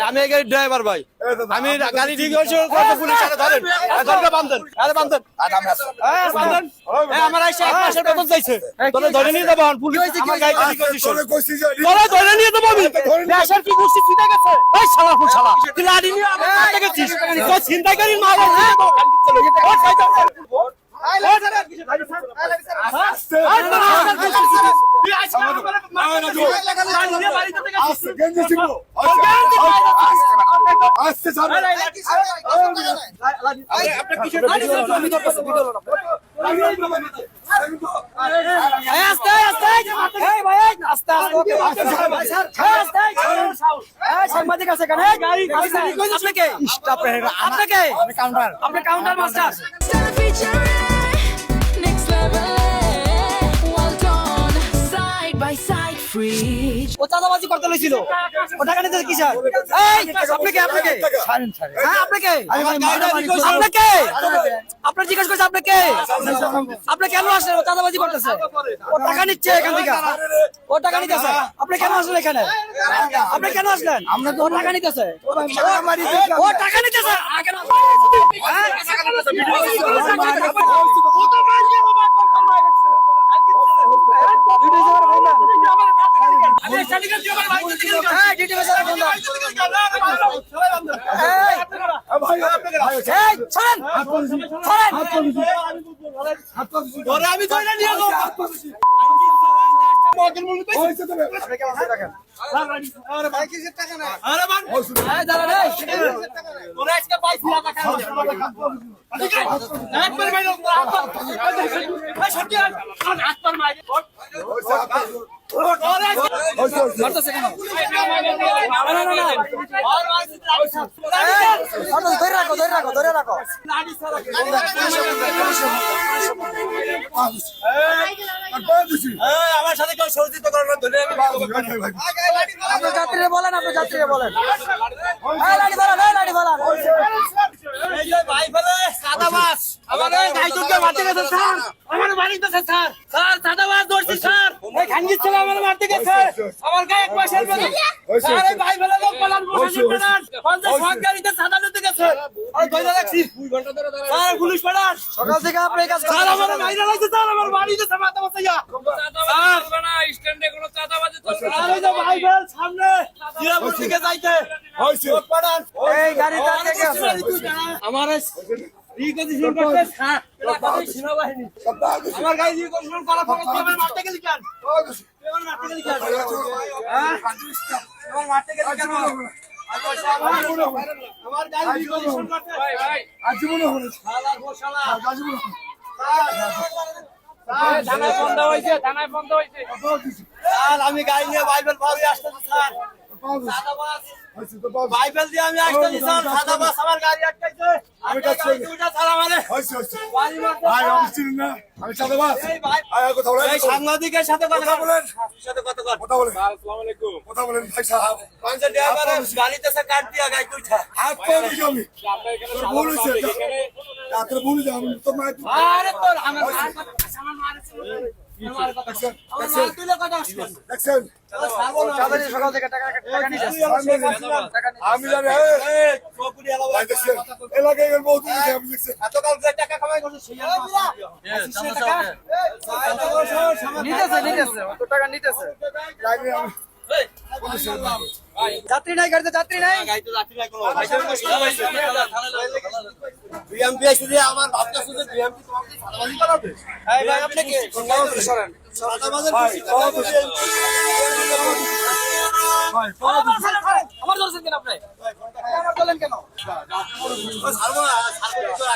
আমি গাড়ির ড্রাইভার ভাই, আমি গাড়ি ঠিক হয়েছে পুলিশ ধরেন আমার এসে 1 মাসের বেতন চাইছে, তোরা ধরে নিয়ে যাবো পুলিশ আমার গাড়িটা ঠিক হয়েছে, তোরা ধরে নিয়ে যাবো আমি দেশের কি করছি চিন্তা গেছে ওই শালা ফুল শালা তুই লাড়ি নিয়ে আমার কাছে গেছিস তো চিন্তাকারী মাল সাংবাদিক আছে কেন আপনাকে কাউন্টার মাস্টার ও চাঁদাবাজি করতে লইছিল, ও টাকা নিতে কি স্যার? আপনাকে আপনার জিজ্ঞেস করছে আপনাকে আপনি কেন আসলেন? ও চাঁদাবাজি করতেছে, ও টাকা নিচ্ছে এখান থেকে, ও টাকা নিতেছে। আপনি কেন আসলেন এখানে? আপনি কেন আসলেন? ও টাকা নিতেছে, ও টাকা নিতেছে। আমার সাথে কেউ সহযোগিতা করেন না, যাত্রীরা বলেন, আপনার যাত্রীরা বলেন ভাই ফেলে চাঁদাবাজ আমার গাইতুকে মারতে গেছে স্যার, আমার বাড়িতে স্যার স্যার চাঁদাবাজ ধরছি স্যার, এই খানগির ছেলে আমার মারতে গেছে, আমার গায়ে 1 মাসের বেতন স্যার, এই ভাই ফেলে লোক পালান প্রশাসন পালান 50 সরকারিতে চাঁদা নিতে গেছে, আর কইলা রাখছি 2 ঘন্টা ধরে স্যার পুলিশ পালান সকাল থেকে আপনি এই কাজ স্যার, আমার মাইরা লাগছে স্যার, আমার বাড়িতে মাথা বসাইয়া চাঁদাবাজ হবে না, স্ট্যান্ডে কোনো চাঁদাবাজি চলবে না, এই যে ভাই ফেল সামনে জিরাপুর থেকে যাইতে হইছে পালান, এই গাড়ি দাঁড়িয়ে গেছে আমার রিকন্ডিশন করতে স্যার সেনাবাহিনী আমার গাড়ি রিকন্ডিশন করা ফলে আমার মারতে গেলি কেন? আমার মারতে গেলি কেন? হ্যাঁ আমার মারতে গেলি কেন? আমার গাড়ি রিকন্ডিশন করতে ভাই ভাই আজীবন হলো শালা গো শালা আজীবন থানায় বন্ধ হইছে স্যার, আমি গাড়ি নিয়ে বাইবেল পাড়ে আসতেছি স্যার, সাদাবাস বাইবেল দিয়ে আমি আসতেছি স্যার, সাদাবাস আমার গাড়ি আটকাইছে, আমি কাছে দুইটা ছাড়া মানে হইছে ভাই আমি চিনি না, আমি সাদাবাস এই ভাই কথা বলেন, এই সাংবাদিকের সাথে কথা বলেন, কথা বলেন আসসালামু আলাইকুম কথা বলেন ভাই সাহেব, পাঁচটা ড্রাইভার গাড়িতে সে কাট দিয়া গাই কইতা হাত কোন জমি আপনার এখানে ভুল হইছে, আপনি ভুল যান তো মার আরে তোর আমার সামান মারছে সকাল থেকে টাকা আমি জানি এলাকায় এতকাল টাকা কামাই করছে টাকা নিতেছে যাত্রী নাই গাড়িতে, যাত্রী নাই গাড়িতে, যাত্রী নাই কোনো বিএমপি আসলে আমার ভাবতে শুধু বিএমপি তোমাকে সাদাবাজি করাবে, এই ভাই আপনি কি সরেন সাদাবাজের খুশি ভাই আমার ধরছেন কেন আপনি? আমার বলেন কেন? ছাড়বো না, ছাড়বো না।